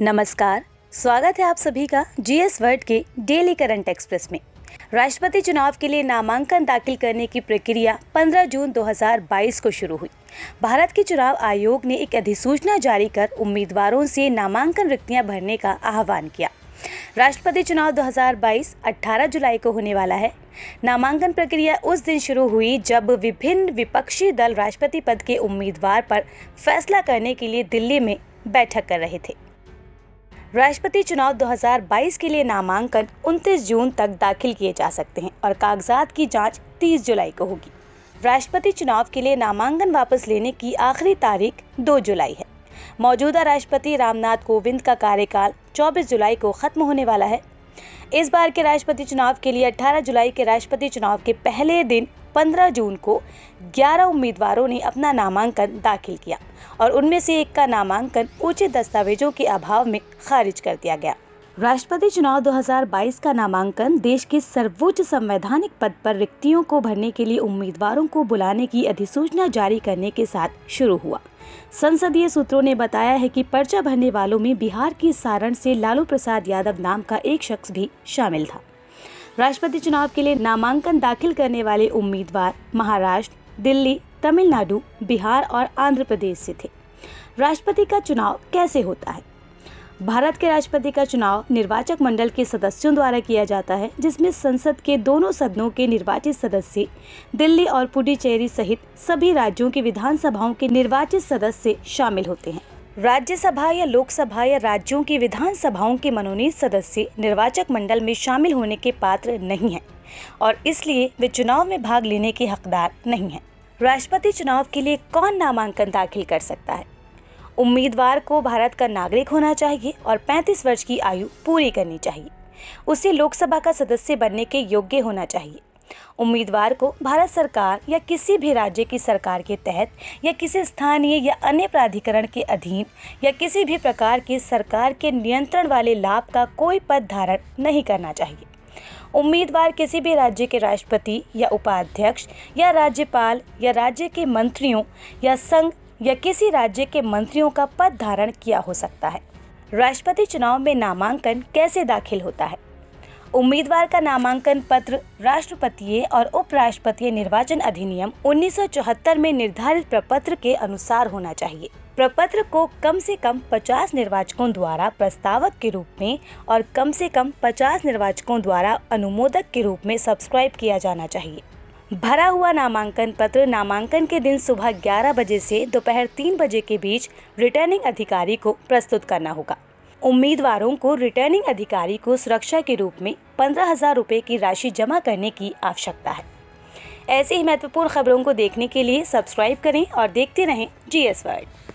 नमस्कार, स्वागत है आप सभी का जीएस वर्ल्ड के डेली करंट एक्सप्रेस में। राष्ट्रपति चुनाव के लिए नामांकन दाखिल करने की प्रक्रिया 15 जून 2022 को शुरू हुई। भारत के चुनाव आयोग ने एक अधिसूचना जारी कर उम्मीदवारों से नामांकन रिक्तियां भरने का आह्वान किया। राष्ट्रपति चुनाव 2022 18 जुलाई को होने वाला है। नामांकन प्रक्रिया उस दिन शुरू हुई जब विभिन्न विपक्षी दल राष्ट्रपति पद के उम्मीदवार पर फैसला करने के लिए दिल्ली में बैठक कर रहे थे। राष्ट्रपति चुनाव 2022 के लिए नामांकन 29 जून तक दाखिल किए जा सकते हैं और कागजात की जांच 30 जुलाई को होगी। राष्ट्रपति चुनाव के लिए नामांकन वापस लेने की आखिरी तारीख 2 जुलाई है। मौजूदा राष्ट्रपति रामनाथ कोविंद का कार्यकाल 24 जुलाई को खत्म होने वाला है। इस बार के राष्ट्रपति चुनाव के लिए 18 जुलाई के राष्ट्रपति चुनाव के पहले दिन 15 जून को 11 उम्मीदवारों ने अपना नामांकन दाखिल किया और उनमें से एक का नामांकन उचित दस्तावेजों के अभाव में खारिज कर दिया गया। राष्ट्रपति चुनाव 2022 का नामांकन देश के सर्वोच्च संवैधानिक पद पर रिक्तियों को भरने के लिए उम्मीदवारों को बुलाने की अधिसूचना जारी करने के साथ शुरू हुआ। संसदीय सूत्रों ने बताया है कि पर्चा भरने वालों में बिहार के सारण से लालू प्रसाद यादव नाम का एक शख्स भी शामिल था। राष्ट्रपति चुनाव के लिए नामांकन दाखिल करने वाले उम्मीदवार महाराष्ट्र, दिल्ली, तमिलनाडु, बिहार और आंध्र प्रदेश से थे। राष्ट्रपति का चुनाव कैसे होता है? भारत के राष्ट्रपति का चुनाव निर्वाचक मंडल के सदस्यों द्वारा किया जाता है, जिसमें संसद के दोनों सदनों के निर्वाचित सदस्य, दिल्ली और पुडुचेरी सहित सभी राज्यों की विधानसभाओं के निर्वाचित सदस्य शामिल होते हैं। राज्यसभा या लोकसभा या राज्यों की विधानसभाओं के मनोनीत सदस्य निर्वाचक मंडल में शामिल होने के पात्र नहीं हैं और इसलिए वे चुनाव में भाग लेने के हकदार नहीं हैं। राष्ट्रपति चुनाव के लिए कौन नामांकन दाखिल कर सकता है? उम्मीदवार को भारत का नागरिक होना चाहिए और 35 वर्ष की आयु पूरी करनी चाहिए। उसे लोकसभा का सदस्य बनने के योग्य होना चाहिए। उम्मीदवार को भारत सरकार या किसी भी राज्य की सरकार के तहत या किसी स्थानीय या अन्य प्राधिकरण के अधीन या किसी भी प्रकार की सरकार के नियंत्रण वाले लाभ का कोई पद धारण नहीं करना चाहिए। उम्मीदवार किसी भी राज्य के राष्ट्रपति या उपाध्यक्ष या राज्यपाल या राज्य के मंत्रियों या संघ या किसी राज्य के मंत्रियों का पद धारण किया हो सकता है। राष्ट्रपति चुनाव में नामांकन कैसे दाखिल होता है? उम्मीदवार का नामांकन पत्र राष्ट्रपतीय और उपराष्ट्रपतीय निर्वाचन अधिनियम 1974 में निर्धारित प्रपत्र के अनुसार होना चाहिए। प्रपत्र को कम से कम 50 निर्वाचकों द्वारा प्रस्तावक के रूप में और कम से कम 50 निर्वाचकों द्वारा अनुमोदक के रूप में सब्सक्राइब किया जाना चाहिए। भरा हुआ नामांकन पत्र नामांकन के दिन सुबह 11 बजे से दोपहर 3 बजे के बीच रिटर्निंग अधिकारी को प्रस्तुत करना होगा। उम्मीदवारों को रिटर्निंग अधिकारी को सुरक्षा के रूप में 15,000 रुपये की राशि जमा करने की आवश्यकता है। ऐसी ही महत्वपूर्ण खबरों को देखने के लिए सब्सक्राइब करें और देखते रहें जीएस वर्ल्ड।